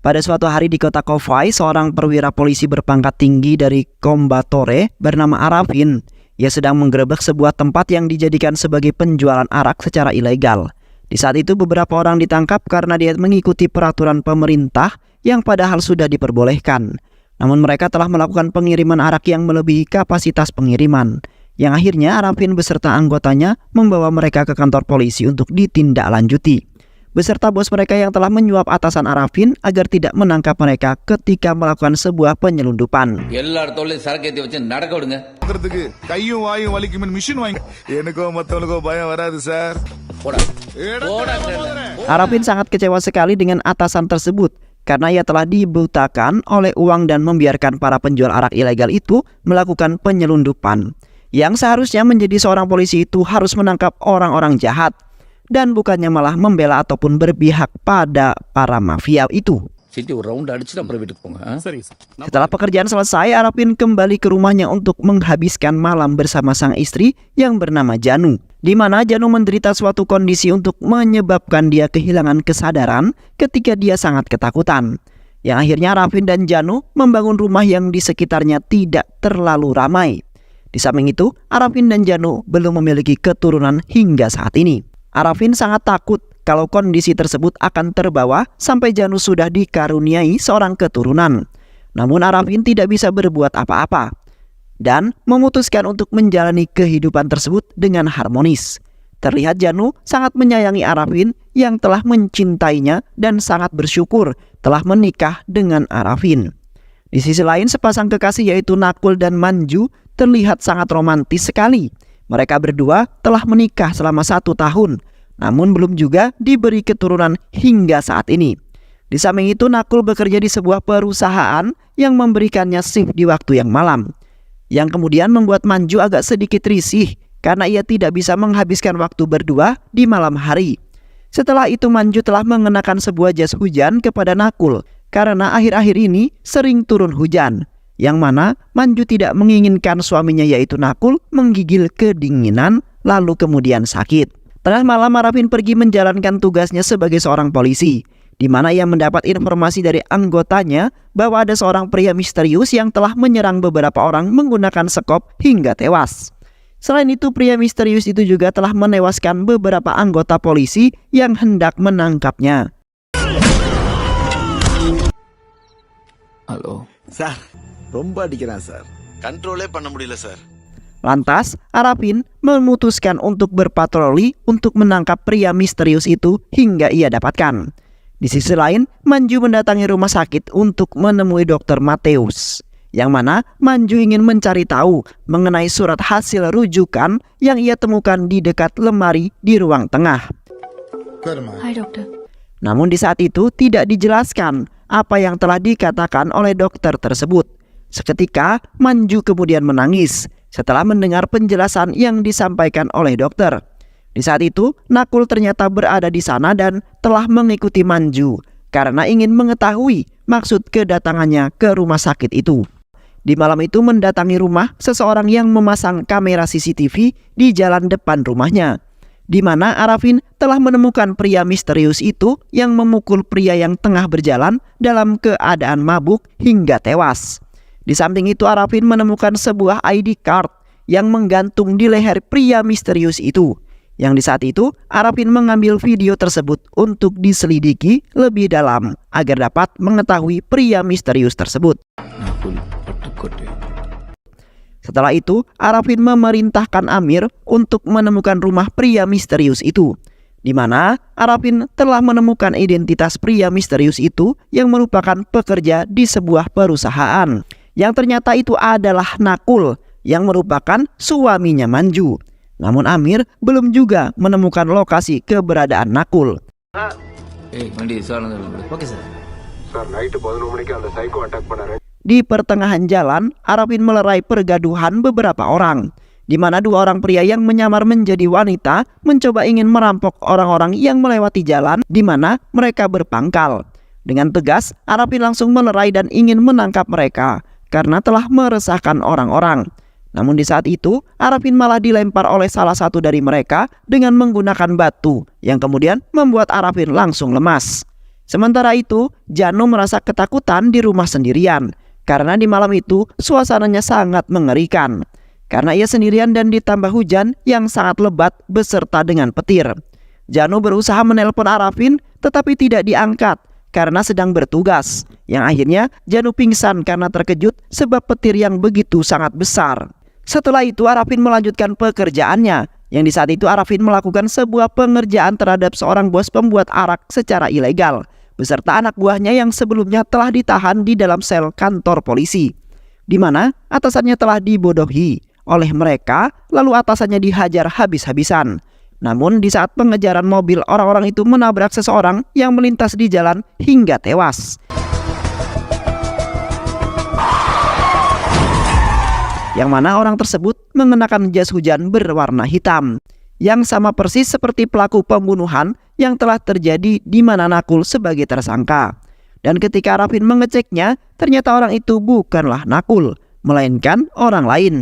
Pada suatu hari di kota Kofai, seorang perwira polisi berpangkat tinggi dari Kombatore bernama Arafin. Ia sedang menggerebek sebuah tempat yang dijadikan sebagai penjualan arak secara ilegal. Di saat itu beberapa orang ditangkap karena dia mengikuti peraturan pemerintah yang padahal sudah diperbolehkan. Namun mereka telah melakukan pengiriman arak yang melebihi kapasitas pengiriman. Yang akhirnya Arafin beserta anggotanya membawa mereka ke kantor polisi untuk ditindaklanjuti. Beserta bos mereka yang telah menyuap atasan Arafin agar tidak menangkap mereka ketika melakukan sebuah penyelundupan. Arafin sangat kecewa sekali dengan atasan tersebut karena ia telah dibutakan oleh uang dan membiarkan para penjual arak ilegal itu melakukan penyelundupan. Yang seharusnya menjadi seorang polisi itu harus menangkap orang-orang jahat dan bukannya malah membela ataupun berpihak pada para mafia itu. Setelah pekerjaan selesai, Arafin kembali ke rumahnya untuk menghabiskan malam bersama sang istri yang bernama Janu, di mana Janu menderita suatu kondisi untuk menyebabkan dia kehilangan kesadaran ketika dia sangat ketakutan. Yang akhirnya Arafin dan Janu membangun rumah yang di sekitarnya tidak terlalu ramai. Di samping itu, Arafin dan Janu belum memiliki keturunan hingga saat ini. Arafin sangat takut kalau kondisi tersebut akan terbawa sampai Janu sudah dikaruniai seorang keturunan. Namun Arafin tidak bisa berbuat apa-apa dan memutuskan untuk menjalani kehidupan tersebut dengan harmonis. Terlihat Janu sangat menyayangi Arafin yang telah mencintainya dan sangat bersyukur telah menikah dengan Arafin. Di sisi lain, sepasang kekasih yaitu Nakul dan Manju terlihat sangat romantis sekali. Mereka berdua telah menikah selama 1 tahun, namun belum juga diberi keturunan hingga saat ini. Di samping itu, Nakul bekerja di sebuah perusahaan yang memberikannya shift di waktu yang malam, yang kemudian membuat Manju agak sedikit risih karena ia tidak bisa menghabiskan waktu berdua di malam hari. Setelah itu, Manju telah mengenakan sebuah jas hujan kepada Nakul karena akhir-akhir ini sering turun hujan, yang mana Manju tidak menginginkan suaminya yaitu Nakul menggigil kedinginan lalu kemudian sakit. Tengah malam Arafin pergi menjalankan tugasnya sebagai seorang polisi, di mana ia mendapat informasi dari anggotanya bahwa ada seorang pria misterius yang telah menyerang beberapa orang menggunakan sekop hingga tewas. Selain itu, pria misterius itu juga telah menewaskan beberapa anggota polisi yang hendak menangkapnya. Halo. Sir, ரொம்ப அடிக்கிறான் சார். கண்ட்ரோலே பண்ண முடியல sir. Lantas, Arafin memutuskan untuk berpatroli untuk menangkap pria misterius itu hingga ia dapatkan. Di sisi lain, Manju mendatangi rumah sakit untuk menemui Dr. Mateus, yang mana Manju ingin mencari tahu mengenai surat hasil rujukan yang ia temukan di dekat lemari di ruang tengah. Hai dokter. Namun di saat itu tidak dijelaskan apa yang telah dikatakan oleh dokter tersebut. Seketika, Manju kemudian menangis setelah mendengar penjelasan yang disampaikan oleh dokter. Di saat itu, Nakul ternyata berada di sana dan telah mengikuti Manju karena ingin mengetahui maksud kedatangannya ke rumah sakit itu. Di malam itu mendatangi rumah seseorang yang memasang kamera CCTV di jalan depan rumahnya, di mana Arafin telah menemukan pria misterius itu yang memukul pria yang tengah berjalan dalam keadaan mabuk hingga tewas. Di samping itu, Arafin menemukan sebuah ID card yang menggantung di leher pria misterius itu. Yang di saat itu, Arafin mengambil video tersebut untuk diselidiki lebih dalam agar dapat mengetahui pria misterius tersebut. Setelah itu, Arafin memerintahkan Amir untuk menemukan rumah pria misterius itu, di mana Arafin telah menemukan identitas pria misterius itu yang merupakan pekerja di sebuah perusahaan. Yang ternyata itu adalah Nakul yang merupakan suaminya Manju. Namun Amir belum juga menemukan lokasi keberadaan Nakul. Di pertengahan jalan, Arafin melerai pergaduhan beberapa orang, di mana 2 orang pria yang menyamar menjadi wanita mencoba ingin merampok orang-orang yang melewati jalan di mana mereka berpangkal. Dengan tegas, Arafin langsung melerai dan ingin menangkap mereka karena telah meresahkan orang-orang. Namun di saat itu, Arafin malah dilempar oleh salah satu dari mereka dengan menggunakan batu yang kemudian membuat Arafin langsung lemas. Sementara itu, Janu merasa ketakutan di rumah sendirian karena di malam itu suasananya sangat mengerikan. Karena ia sendirian dan ditambah hujan yang sangat lebat beserta dengan petir. Janu berusaha menelpon Arafin tetapi tidak diangkat karena sedang bertugas. Yang akhirnya Janu pingsan karena terkejut sebab petir yang begitu sangat besar. Setelah itu Arafin melanjutkan pekerjaannya, yang di saat itu Arafin melakukan sebuah pengerjaan terhadap seorang bos pembuat arak secara ilegal beserta anak buahnya yang sebelumnya telah ditahan di dalam sel kantor polisi, di mana atasannya telah dibodohi oleh mereka lalu atasannya dihajar habis-habisan. Namun di saat pengejaran mobil, orang-orang itu menabrak seseorang yang melintas di jalan hingga tewas. Yang mana orang tersebut mengenakan jas hujan berwarna hitam, yang sama persis seperti pelaku pembunuhan yang telah terjadi di mana Nakul sebagai tersangka. Dan ketika Arafin mengeceknya, ternyata orang itu bukanlah Nakul, melainkan orang lain.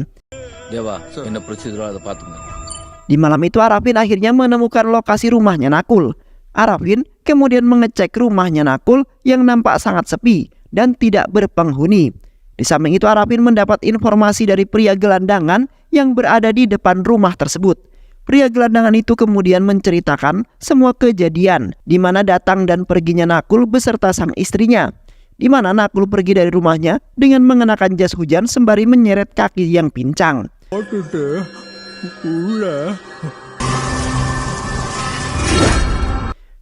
Di malam itu Arafin akhirnya menemukan lokasi rumahnya Nakul. Arafin kemudian mengecek rumahnya Nakul yang nampak sangat sepi dan tidak berpenghuni. Di samping itu Arafin mendapat informasi dari pria gelandangan yang berada di depan rumah tersebut. Pria gelandangan itu kemudian menceritakan semua kejadian di mana datang dan perginya Nakul beserta sang istrinya. Di mana Nakul pergi dari rumahnya dengan mengenakan jas hujan sembari menyeret kaki yang pincang.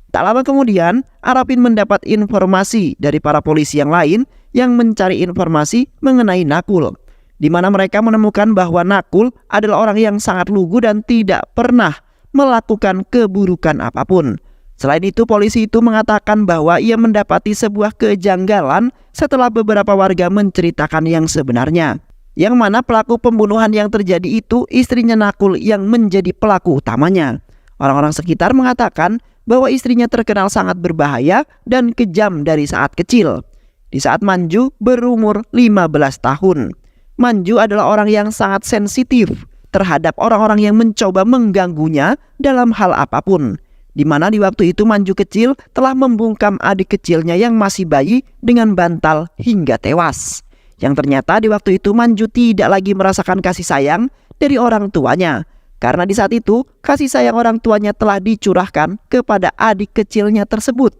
Tak lama kemudian, Arafin mendapat informasi dari para polisi yang lain yang mencari informasi mengenai Nakul, di mana mereka menemukan bahwa Nakul adalah orang yang sangat lugu dan tidak pernah melakukan keburukan apapun. Selain itu, polisi itu mengatakan bahwa ia mendapati sebuah kejanggalan setelah beberapa warga menceritakan yang sebenarnya, yang mana pelaku pembunuhan yang terjadi itu istrinya Nakul yang menjadi pelaku utamanya. Orang-orang sekitar mengatakan bahwa istrinya terkenal sangat berbahaya dan kejam dari saat kecil. Di saat Manju berumur 15 tahun. Manju adalah orang yang sangat sensitif terhadap orang-orang yang mencoba mengganggunya dalam hal apapun. Di mana di waktu itu Manju kecil telah membungkam adik kecilnya yang masih bayi dengan bantal hingga tewas. Yang ternyata di waktu itu Manju tidak lagi merasakan kasih sayang dari orang tuanya. Karena di saat itu kasih sayang orang tuanya telah dicurahkan kepada adik kecilnya tersebut.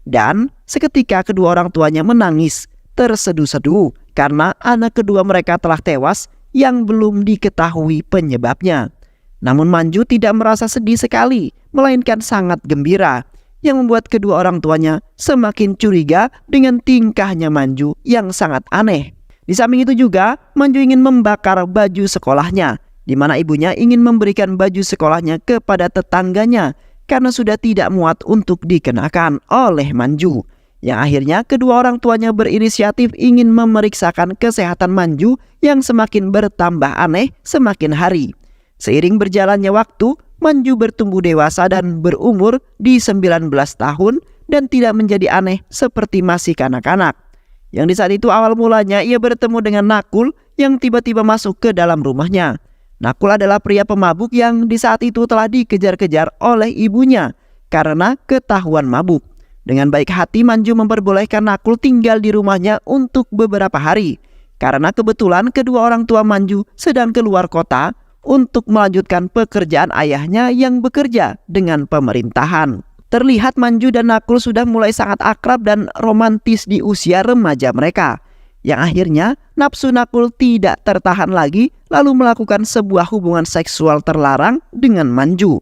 Dan seketika kedua orang tuanya menangis terseduh-seduh karena anak kedua mereka telah tewas yang belum diketahui penyebabnya. Namun Manju tidak merasa sedih sekali, melainkan sangat gembira, yang membuat kedua orang tuanya semakin curiga dengan tingkahnya Manju yang sangat aneh. Di samping itu juga Manju ingin membakar baju sekolahnya, di mana ibunya ingin memberikan baju sekolahnya kepada tetangganya karena sudah tidak muat untuk dikenakan oleh Manju. Yang akhirnya kedua orang tuanya berinisiatif ingin memeriksakan kesehatan Manju yang semakin bertambah aneh semakin hari. Seiring berjalannya waktu, Manju bertumbuh dewasa dan berumur di 19 tahun dan tidak menjadi aneh seperti masih kanak-kanak. Yang di saat itu awal mulanya ia bertemu dengan Nakul yang tiba-tiba masuk ke dalam rumahnya. Nakul adalah pria pemabuk yang di saat itu telah dikejar-kejar oleh ibunya karena ketahuan mabuk. Dengan baik hati Manju memperbolehkan Nakul tinggal di rumahnya untuk beberapa hari karena kebetulan kedua orang tua Manju sedang keluar kota untuk melanjutkan pekerjaan ayahnya yang bekerja dengan pemerintahan. Terlihat Manju dan Nakul sudah mulai sangat akrab dan romantis di usia remaja mereka. Yang akhirnya nafsu Nakul tidak tertahan lagi lalu melakukan sebuah hubungan seksual terlarang dengan Manju.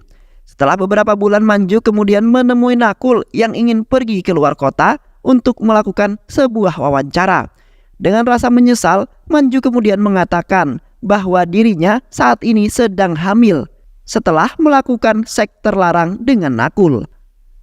Setelah beberapa bulan Manju kemudian menemui Nakul yang ingin pergi keluar kota untuk melakukan sebuah wawancara. Dengan rasa menyesal, Manju kemudian mengatakan bahwa dirinya saat ini sedang hamil setelah melakukan seks terlarang dengan Nakul.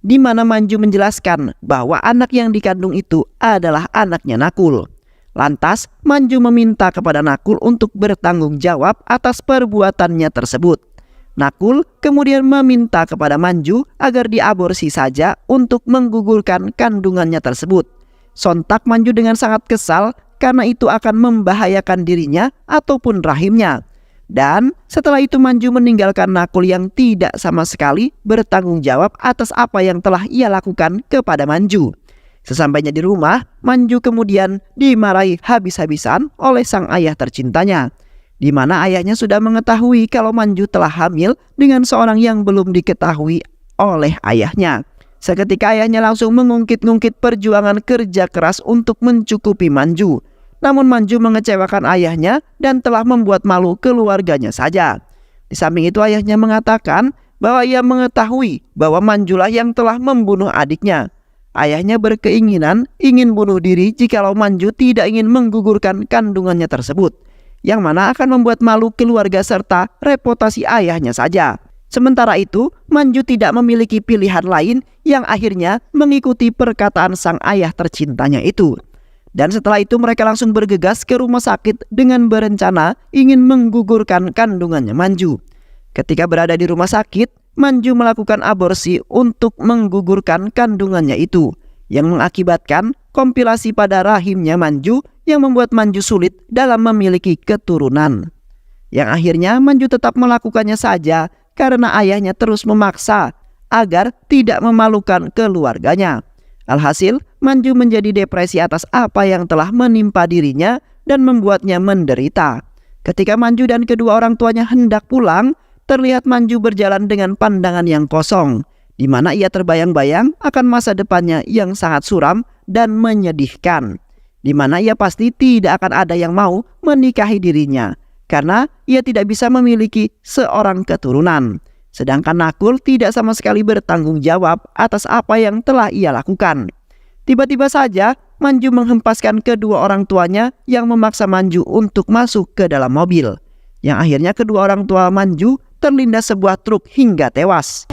Di mana Manju menjelaskan bahwa anak yang dikandung itu adalah anaknya Nakul. Lantas Manju meminta kepada Nakul untuk bertanggung jawab atas perbuatannya tersebut. Nakul kemudian meminta kepada Manju agar diaborsi saja untuk menggugurkan kandungannya tersebut. Sontak Manju dengan sangat kesal karena itu akan membahayakan dirinya ataupun rahimnya. Dan setelah itu Manju meninggalkan Nakul yang tidak sama sekali bertanggung jawab atas apa yang telah ia lakukan kepada Manju. Sesampainya di rumah, Manju kemudian dimarahi habis-habisan oleh sang ayah tercintanya, di mana ayahnya sudah mengetahui kalau Manju telah hamil dengan seorang yang belum diketahui oleh ayahnya. Seketika ayahnya langsung mengungkit-ungkit perjuangan kerja keras untuk mencukupi Manju. Namun Manju mengecewakan ayahnya dan telah membuat malu keluarganya saja. Di samping itu ayahnya mengatakan bahwa ia mengetahui bahwa Manjulah yang telah membunuh adiknya. Ayahnya berkeinginan ingin bunuh diri jikalau Manju tidak ingin menggugurkan kandungannya tersebut, yang mana akan membuat malu keluarga serta reputasi ayahnya saja. Sementara itu, Manju tidak memiliki pilihan lain yang akhirnya mengikuti perkataan sang ayah tercintanya itu. Dan setelah itu mereka langsung bergegas ke rumah sakit dengan berencana ingin menggugurkan kandungannya Manju. Ketika berada di rumah sakit, Manju melakukan aborsi untuk menggugurkan kandungannya itu, yang mengakibatkan kompilasi pada rahimnya Manju yang membuat Manju sulit dalam memiliki keturunan. Yang akhirnya Manju tetap melakukannya saja karena ayahnya terus memaksa agar tidak memalukan keluarganya. Alhasil, Manju menjadi depresi atas apa yang telah menimpa dirinya dan membuatnya menderita. Ketika Manju dan kedua orang tuanya hendak pulang, terlihat Manju berjalan dengan pandangan yang kosong, di mana ia terbayang-bayang akan masa depannya yang sangat suram dan menyedihkan, di mana ia pasti tidak akan ada yang mau menikahi dirinya, karena ia tidak bisa memiliki seorang keturunan. Sedangkan Nakul tidak sama sekali bertanggung jawab atas apa yang telah ia lakukan. Tiba-tiba saja Manju menghempaskan kedua orang tuanya yang memaksa Manju untuk masuk ke dalam mobil, yang akhirnya kedua orang tua Manju terlindas sebuah truk hingga tewas.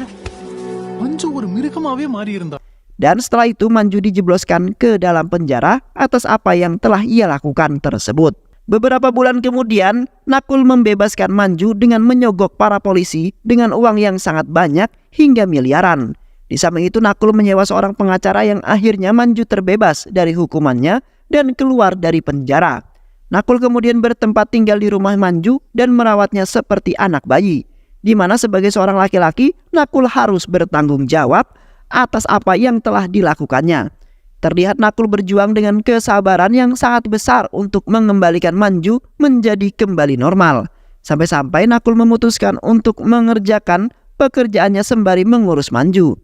Dan setelah itu Manju dijebloskan ke dalam penjara atas apa yang telah ia lakukan tersebut. Beberapa bulan kemudian, Nakul membebaskan Manju dengan menyogok para polisi dengan uang yang sangat banyak hingga miliaran. Di samping itu Nakul menyewa seorang pengacara yang akhirnya Manju terbebas dari hukumannya dan keluar dari penjara. Nakul kemudian bertempat tinggal di rumah Manju dan merawatnya seperti anak bayi, di mana sebagai seorang laki-laki, Nakul harus bertanggung jawab atas apa yang telah dilakukannya. Terlihat Nakul berjuang dengan kesabaran yang sangat besar untuk mengembalikan Manju menjadi kembali normal. Sampai-sampai Nakul memutuskan untuk mengerjakan pekerjaannya sembari mengurus Manju.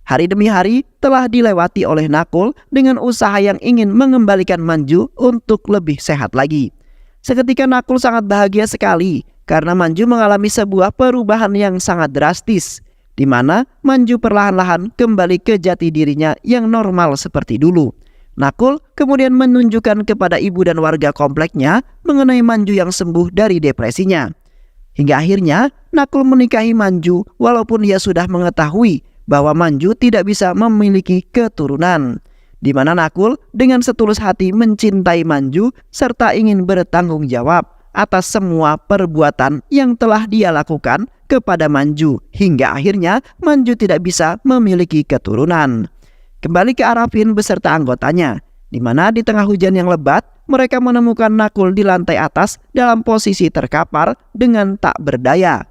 Hari demi hari telah dilewati oleh Nakul dengan usaha yang ingin mengembalikan Manju untuk lebih sehat lagi. Seketika Nakul sangat bahagia sekali karena Manju mengalami sebuah perubahan yang sangat drastis, di mana Manju perlahan-lahan kembali ke jati dirinya yang normal seperti dulu. Nakul kemudian menunjukkan kepada ibu dan warga kompleknya mengenai Manju yang sembuh dari depresinya. Hingga akhirnya Nakul menikahi Manju walaupun ia sudah mengetahui bahwa Manju tidak bisa memiliki keturunan, di mana Nakul dengan setulus hati mencintai Manju serta ingin bertanggung jawab atas semua perbuatan yang telah dia lakukan kepada Manju, hingga akhirnya Manju tidak bisa memiliki keturunan. Kembali ke Arafin beserta anggotanya, di mana di tengah hujan yang lebat, mereka menemukan Nakul di lantai atas dalam posisi terkapar dengan tak berdaya.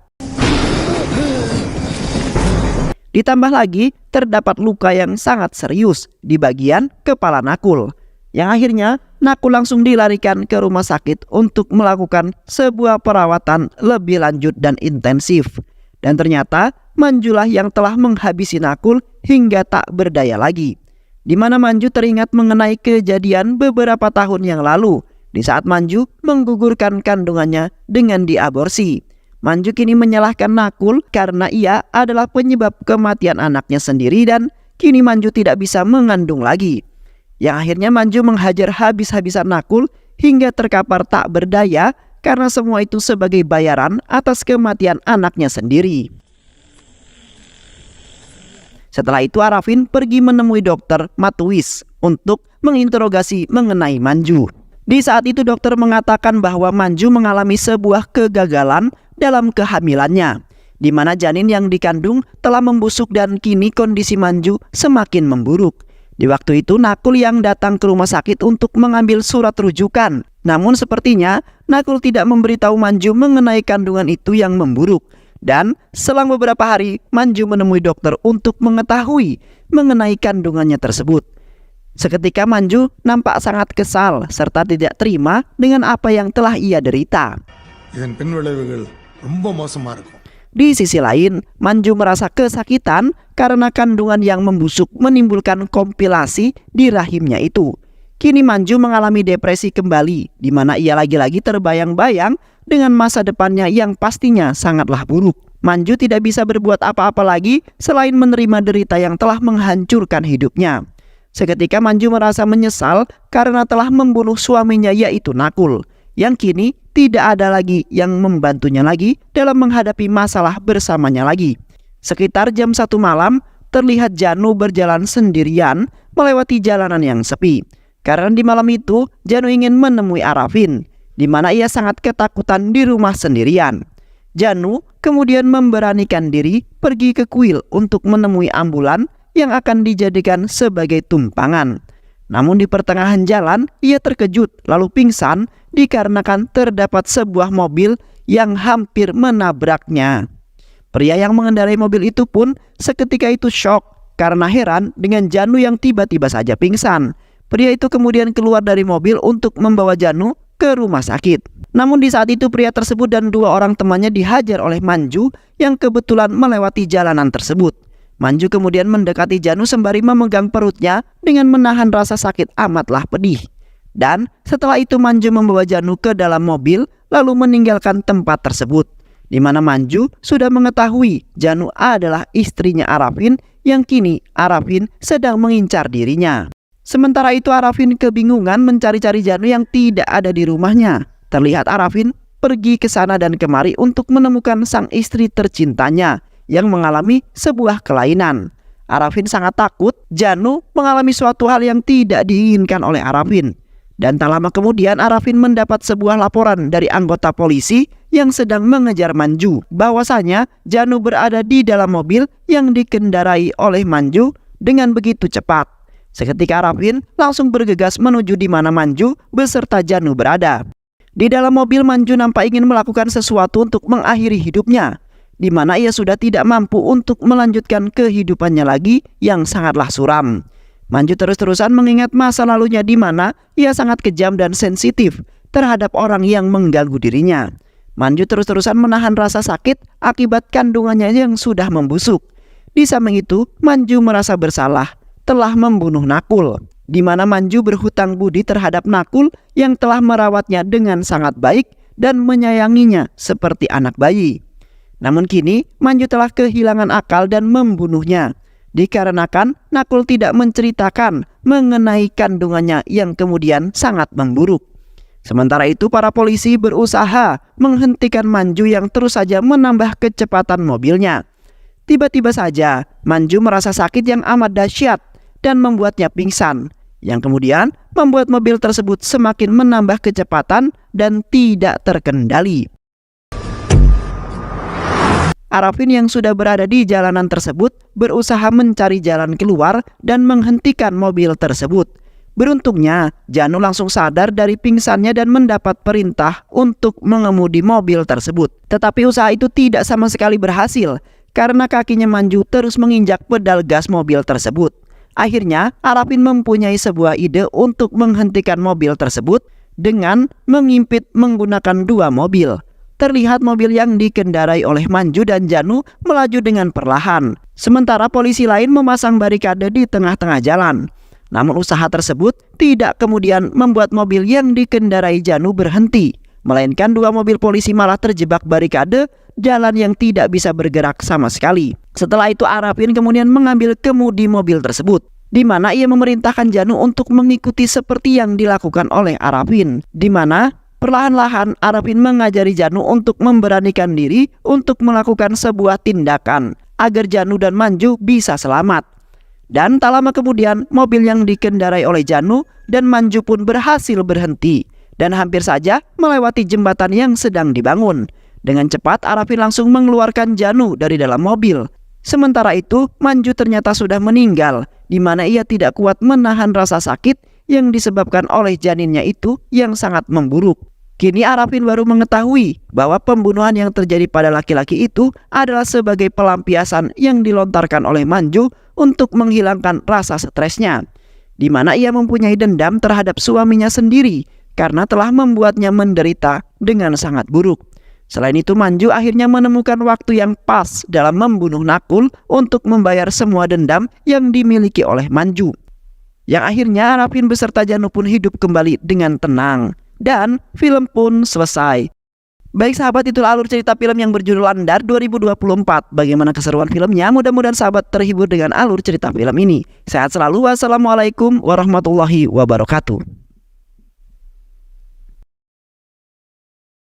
Ditambah lagi, terdapat luka yang sangat serius di bagian kepala Nakul, yang akhirnya Nakul langsung dilarikan ke rumah sakit untuk melakukan sebuah perawatan lebih lanjut dan intensif. Dan ternyata Manjulah yang telah menghabisi Nakul hingga tak berdaya lagi, di mana Manju teringat mengenai kejadian beberapa tahun yang lalu di saat Manju menggugurkan kandungannya dengan diaborsi. Manju kini menyalahkan Nakul karena ia adalah penyebab kematian anaknya sendiri dan kini Manju tidak bisa mengandung lagi. Yang akhirnya Manju menghajar habis-habisan Nakul hingga terkapar tak berdaya karena semua itu sebagai bayaran atas kematian anaknya sendiri. Setelah itu Arafin pergi menemui dokter Matuis untuk menginterogasi mengenai Manju. Di saat itu dokter mengatakan bahwa Manju mengalami sebuah kegagalan dalam kehamilannya, di mana janin yang dikandung telah membusuk dan kini kondisi Manju semakin memburuk. Di waktu itu Nakul yang datang ke rumah sakit untuk mengambil surat rujukan. Namun sepertinya Nakul tidak memberitahu Manju mengenai kandungan itu yang memburuk. Dan selang beberapa hari Manju menemui dokter untuk mengetahui mengenai kandungannya tersebut. Seketika Manju nampak sangat kesal serta tidak terima dengan apa yang telah ia derita. இதன் பின் விளைவுகள் ரொம்ப மோசமா இருக்கும். Di sisi lain, Manju merasa kesakitan karena kandungan yang membusuk menimbulkan komplikasi di rahimnya itu. Kini Manju mengalami depresi kembali, di mana ia lagi-lagi terbayang-bayang dengan masa depannya yang pastinya sangatlah buruk. Manju tidak bisa berbuat apa-apa lagi selain menerima derita yang telah menghancurkan hidupnya. Seketika Manju merasa menyesal karena telah membunuh suaminya yaitu Nakul, yang kini tidak ada lagi yang membantunya lagi dalam menghadapi masalah bersamanya lagi. Sekitar jam 1 malam, terlihat Janu berjalan sendirian melewati jalanan yang sepi. Karena di malam itu, Janu ingin menemui Arafin, di mana ia sangat ketakutan di rumah sendirian. Janu kemudian memberanikan diri pergi ke kuil untuk menemui ambulan yang akan dijadikan sebagai tumpangan. Namun di pertengahan jalan, ia terkejut lalu pingsan dikarenakan terdapat sebuah mobil yang hampir menabraknya. Pria yang mengendarai mobil itu pun seketika itu syok karena heran dengan Janu yang tiba-tiba saja pingsan. Pria itu kemudian keluar dari mobil untuk membawa Janu ke rumah sakit. Namun di saat itu pria tersebut dan 2 orang temannya dihajar oleh Manju yang kebetulan melewati jalanan tersebut. Manju kemudian mendekati Janu sembari memegang perutnya dengan menahan rasa sakit amatlah pedih. Dan setelah itu Manju membawa Janu ke dalam mobil lalu meninggalkan tempat tersebut, di mana Manju sudah mengetahui Janu adalah istrinya Arafin yang kini Arafin sedang mengincar dirinya. Sementara itu Arafin kebingungan mencari-cari Janu yang tidak ada di rumahnya. Terlihat Arafin pergi ke sana dan kemari untuk menemukan sang istri tercintanya yang mengalami sebuah kelainan. Arafin sangat takut Janu mengalami suatu hal yang tidak diinginkan oleh Arafin. Dan tak lama kemudian Arafin mendapat sebuah laporan dari anggota polisi yang sedang mengejar Manju bahwasanya Janu berada di dalam mobil yang dikendarai oleh Manju dengan begitu cepat. Seketika Arafin langsung bergegas menuju di mana Manju beserta Janu berada. Di dalam mobil Manju nampak ingin melakukan sesuatu untuk mengakhiri hidupnya, di mana ia sudah tidak mampu untuk melanjutkan kehidupannya lagi yang sangatlah suram. Manju terus-terusan mengingat masa lalunya di mana ia sangat kejam dan sensitif terhadap orang yang mengganggu dirinya. Manju terus-terusan menahan rasa sakit akibat kandungannya yang sudah membusuk. Di samping itu, Manju merasa bersalah telah membunuh Nakul, di mana Manju berhutang budi terhadap Nakul yang telah merawatnya dengan sangat baik dan menyayanginya seperti anak bayi. Namun kini Manju telah kehilangan akal dan membunuhnya, dikarenakan Nakul tidak menceritakan mengenai kandungannya yang kemudian sangat memburuk. Sementara itu para polisi berusaha menghentikan Manju yang terus saja menambah kecepatan mobilnya. Tiba-tiba saja Manju merasa sakit yang amat dahsyat dan membuatnya pingsan, yang kemudian membuat mobil tersebut semakin menambah kecepatan dan tidak terkendali. Arafin yang sudah berada di jalanan tersebut berusaha mencari jalan keluar dan menghentikan mobil tersebut. Beruntungnya, Janu langsung sadar dari pingsannya dan mendapat perintah untuk mengemudi mobil tersebut. Tetapi usaha itu tidak sama sekali berhasil karena kakinya Manju terus menginjak pedal gas mobil tersebut. Akhirnya, Arafin mempunyai sebuah ide untuk menghentikan mobil tersebut dengan mengimpit menggunakan 2 mobil. Terlihat mobil yang dikendarai oleh Manju dan Janu melaju dengan perlahan, sementara polisi lain memasang barikade di tengah-tengah jalan. Namun usaha tersebut tidak kemudian membuat mobil yang dikendarai Janu berhenti, melainkan 2 mobil polisi malah terjebak barikade jalan yang tidak bisa bergerak sama sekali. Setelah itu Arafin kemudian mengambil kemudi mobil tersebut, di mana ia memerintahkan Janu untuk mengikuti seperti yang dilakukan oleh Arafin, di mana perlahan-lahan Arafin mengajari Janu untuk memberanikan diri untuk melakukan sebuah tindakan agar Janu dan Manju bisa selamat. Dan tak lama kemudian mobil yang dikendarai oleh Janu dan Manju pun berhasil berhenti dan hampir saja melewati jembatan yang sedang dibangun. Dengan cepat Arafin langsung mengeluarkan Janu dari dalam mobil. Sementara itu Manju ternyata sudah meninggal, di mana ia tidak kuat menahan rasa sakit yang disebabkan oleh janinnya itu yang sangat memburuk. Kini Arafin baru mengetahui bahwa pembunuhan yang terjadi pada laki-laki itu adalah sebagai pelampiasan yang dilontarkan oleh Manju untuk menghilangkan rasa stresnya. di mana ia mempunyai dendam terhadap suaminya sendiri karena telah membuatnya menderita dengan sangat buruk. Selain itu, Manju akhirnya menemukan waktu yang pas dalam membunuh Nakul untuk membayar semua dendam yang dimiliki oleh Manju. Yang akhirnya Arifin beserta Janu pun hidup kembali dengan tenang. Dan film pun selesai. Baik sahabat, itulah alur cerita film yang berjudul Andar 2024. Bagaimana keseruan filmnya? Mudah-mudahan sahabat terhibur dengan alur cerita film ini. Sehat selalu. Wassalamualaikum warahmatullahi wabarakatuh.